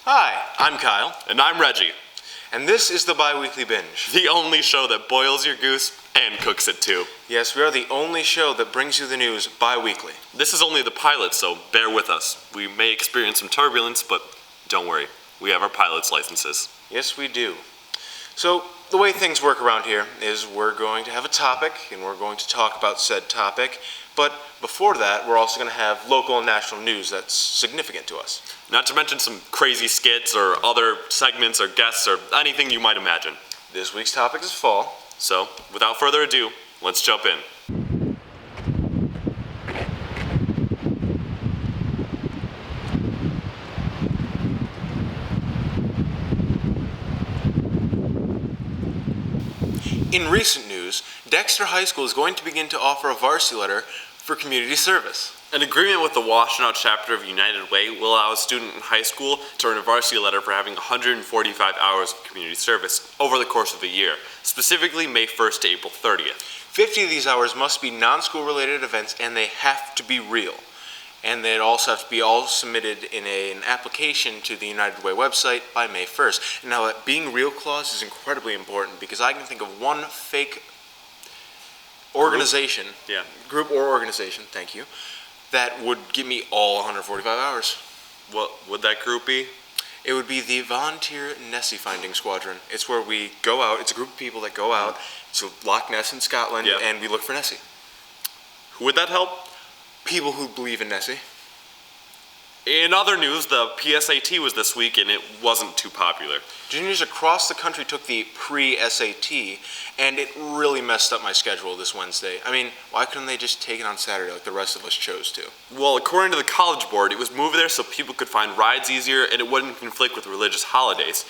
Hi, I'm Kyle. And I'm Reggie. And this is the Biweekly Binge. The only show that boils your goose and cooks it too. Yes, we are the only show that brings you the news bi-weekly. This is only the pilot, so bear with us. We may experience some turbulence, but don't worry. We have our pilot's licenses. Yes, we do. So, the way things work around here is we're going to have a topic, and we're going to talk about said topic. But before that, we're also going to have local and national news that's significant to us. Not to mention some crazy skits or other segments or guests or anything you might imagine. This week's topic is fall. So, without further ado, let's jump in. In recent news, Dexter High School is going to begin to offer a varsity letter for community service. An agreement with the Washtenaw chapter of United Way will allow a student in high school to earn a varsity letter for having 145 hours of community service over the course of a year, specifically May 1st to April 30th. 50 of these hours must be non-school related events, and they have to be real. And they'd also have to be all submitted in an application to the United Way website by May 1st. And now that being real clause is incredibly important because I can think of one fake organization, group or organization, thank you, that would give me all 145 hours. What would that group be? It would be the Volunteer Nessie Finding Squadron. It's where we go out, it's a group of people that go out to Loch Ness in Scotland, and we look for Nessie. Who would that help? People who believe in Nessie. In other news, the PSAT was this week and it wasn't too popular. Juniors across the country took the pre-SAT, and it really messed up my schedule this Wednesday. I mean, why couldn't they just take it on Saturday like the rest of us chose to? Well, according to the College Board, it was moved there so people could find rides easier and it wouldn't conflict with religious holidays.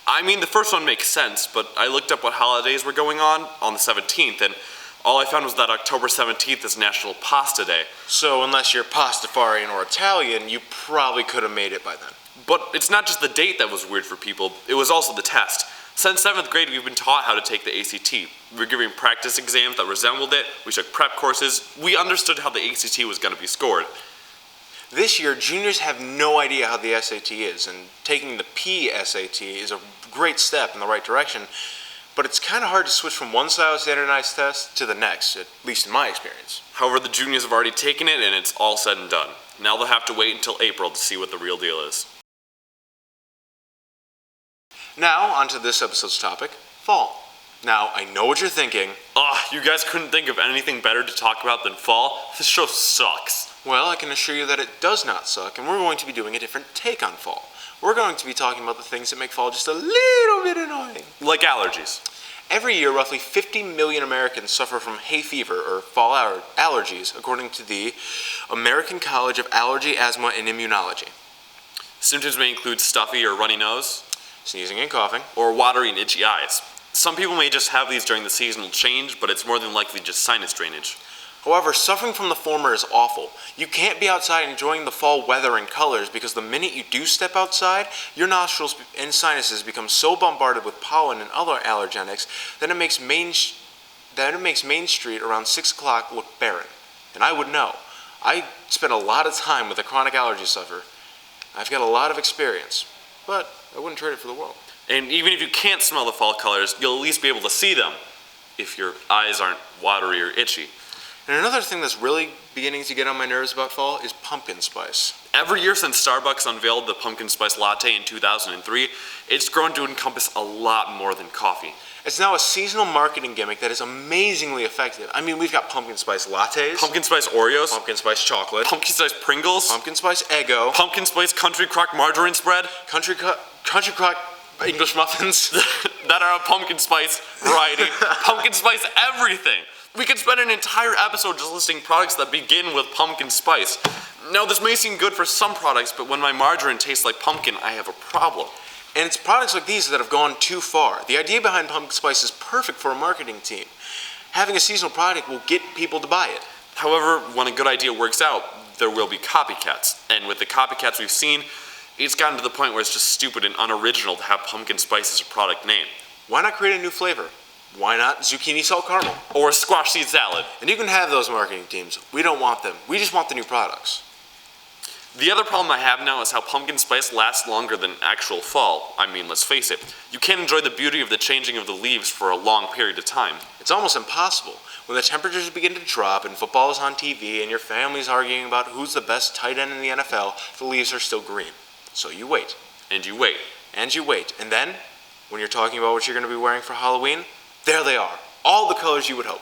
I mean, the first one makes sense, but I looked up what holidays were going on the 17th, and all I found was that October 17th is National Pasta Day. So unless you're Pastafarian or Italian, you probably could have made it by then. But it's not just the date that was weird for people, it was also the test. Since 7th grade, we've been taught how to take the ACT. We were giving practice exams that resembled it, we took prep courses, we understood how the ACT was going to be scored. This year, juniors have no idea how the SAT is, and taking the PSAT is a great step in the right direction. But it's kind of hard to switch from one style of standardized test to the next, at least in my experience. However, the juniors have already taken it and it's all said and done. Now they'll have to wait until April to see what the real deal is. Now, onto this episode's topic, fall. Now, I know what you're thinking. You guys couldn't think of anything better to talk about than fall? This show sucks. Well, I can assure you that it does not suck, and we're going to be doing a different take on fall. We're going to be talking about the things that make fall just a little bit annoying. Like allergies. Every year, roughly 50 million Americans suffer from hay fever or fall allergies, according to the American College of Allergy, Asthma, and Immunology. Symptoms may include stuffy or runny nose, sneezing and coughing, or watery and itchy eyes. Some people may just have these during the seasonal change, but it's more than likely just sinus drainage. However, suffering from the former is awful. You can't be outside enjoying the fall weather and colors because the minute you do step outside, your nostrils and sinuses become so bombarded with pollen and other allergenics that it makes Main Street around 6 o'clock look barren. And I would know. I spent a lot of time with a chronic allergy sufferer. I've got a lot of experience, but I wouldn't trade it for the world. And even if you can't smell the fall colors, you'll at least be able to see them if your eyes aren't watery or itchy. And another thing that's really beginning to get on my nerves about fall is pumpkin spice. Every year since Starbucks unveiled the pumpkin spice latte in 2003, it's grown to encompass a lot more than coffee. It's now a seasonal marketing gimmick that is amazingly effective. I mean, we've got pumpkin spice lattes, pumpkin spice Oreos, pumpkin spice chocolate, pumpkin spice Pringles, pumpkin spice Eggo, pumpkin spice Country Crock margarine spread, Country Crock English muffins that are a pumpkin spice variety, pumpkin spice everything. We could spend an entire episode just listing products that begin with pumpkin spice. Now, this may seem good for some products, but when my margarine tastes like pumpkin, I have a problem. And it's products like these that have gone too far. The idea behind pumpkin spice is perfect for a marketing team. Having a seasonal product will get people to buy it. However, when a good idea works out, there will be copycats. And with the copycats we've seen, it's gotten to the point where it's just stupid and unoriginal to have pumpkin spice as a product name. Why not create a new flavor? Why not zucchini salt caramel? Or a squash seed salad. And you can have those marketing teams. We don't want them. We just want the new products. The other problem I have now is how pumpkin spice lasts longer than actual fall. I mean, let's face it, you can't enjoy the beauty of the changing of the leaves for a long period of time. It's almost impossible. When the temperatures begin to drop and football is on TV and your family's arguing about who's the best tight end in the NFL, the leaves are still green. So you wait. And you wait. And you wait. And then, when you're talking about what you're going to be wearing for Halloween, there they are. All the colors you would hope.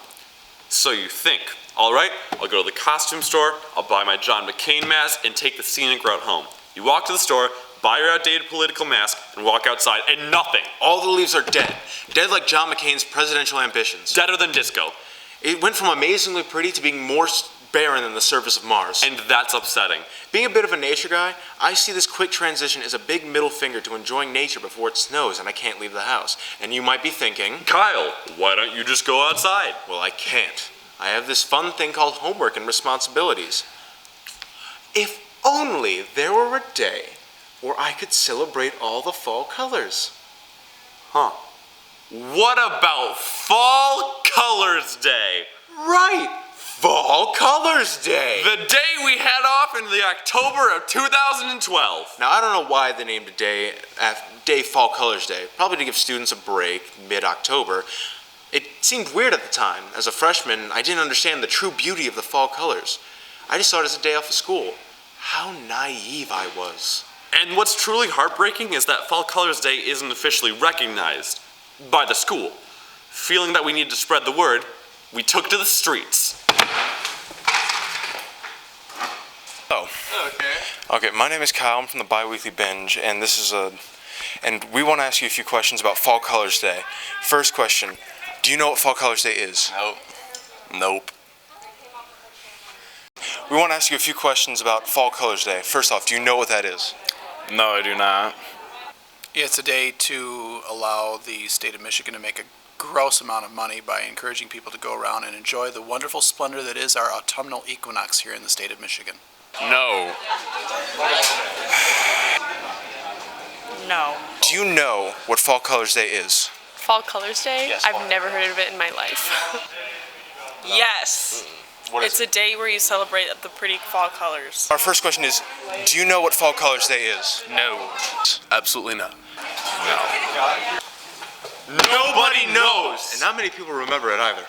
So you think, all right, I'll go to the costume store, I'll buy my John McCain mask, and take the scenic route home. You walk to the store, buy your outdated political mask, and walk outside, and nothing. All the leaves are dead. Dead like John McCain's presidential ambitions. Deader than disco. It went from amazingly pretty to being more barren than the surface of Mars. And that's upsetting. Being a bit of a nature guy, I see this quick transition as a big middle finger to enjoying nature before it snows and I can't leave the house. And you might be thinking, Kyle, why don't you just go outside? Well, I can't. I have this fun thing called homework and responsibilities. If only there were a day where I could celebrate all the fall colors. Huh. What about Fall Colors Day? Right! Fall Colors Day! The day we had off in the October of 2012. Now, I don't know why they named a day Fall Colors Day. Probably to give students a break mid-October. It seemed weird at the time. As a freshman, I didn't understand the true beauty of the fall colors. I just saw it as a day off of school. How naive I was. And what's truly heartbreaking is that Fall Colors Day isn't officially recognized by the school. Feeling that we need to spread the word, we took to the streets. Okay, my name is Kyle. I'm from the Biweekly Binge, and and we want to ask you a few questions about Fall Colors Day. First question, do you know what Fall Colors Day is? Nope. We want to ask you a few questions about Fall Colors Day. First off, do you know what that is? No, I do not. Yeah, it's a day to allow the state of Michigan to make a gross amount of money by encouraging people to go around and enjoy the wonderful splendor that is our autumnal equinox here in the state of Michigan. No. No. Do you know what Fall Colors Day is? Fall Colors Day? Yes, I've fall. never heard of it in my life. Yes. What is It's it? a day where you celebrate the pretty fall colors. Our first question is, do you know what Fall Colors Day is? No. Absolutely not. Nobody knows! And not many people remember it either.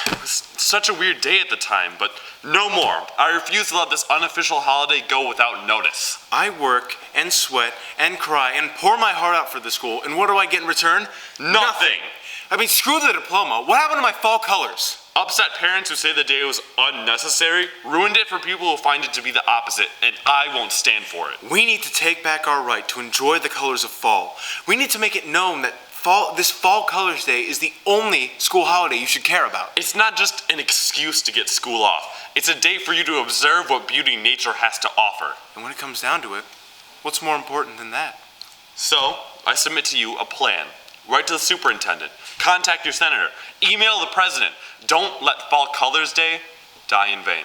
It was such a weird day at the time, but no more. I refuse to let this unofficial holiday go without notice. I work and sweat and cry and pour my heart out for the school, and what do I get in return? Nothing. I mean, screw the diploma. What happened to my fall colors? Upset parents who say the day was unnecessary ruined it for people who find it to be the opposite, and I won't stand for it. We need to take back our right to enjoy the colors of fall. We need to make it known that this Fall Colors Day is the only school holiday you should care about. It's not just an excuse to get school off. It's a day for you to observe what beauty nature has to offer. And when it comes down to it, what's more important than that? So, I submit to you a plan. Write to the superintendent. Contact your senator. Email the president. Don't let Fall Colors Day die in vain.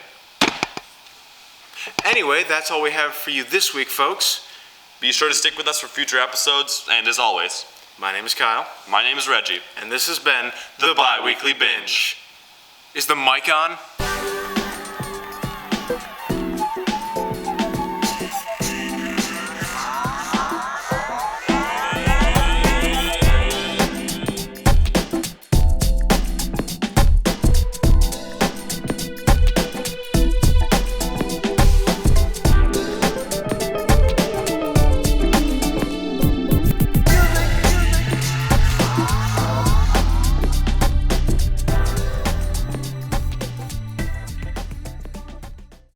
Anyway, that's all we have for you this week, folks. Be sure to stick with us for future episodes, and as always, My name is Kyle, my name is Reggie. and this has been The Biweekly Binge. Is the mic on?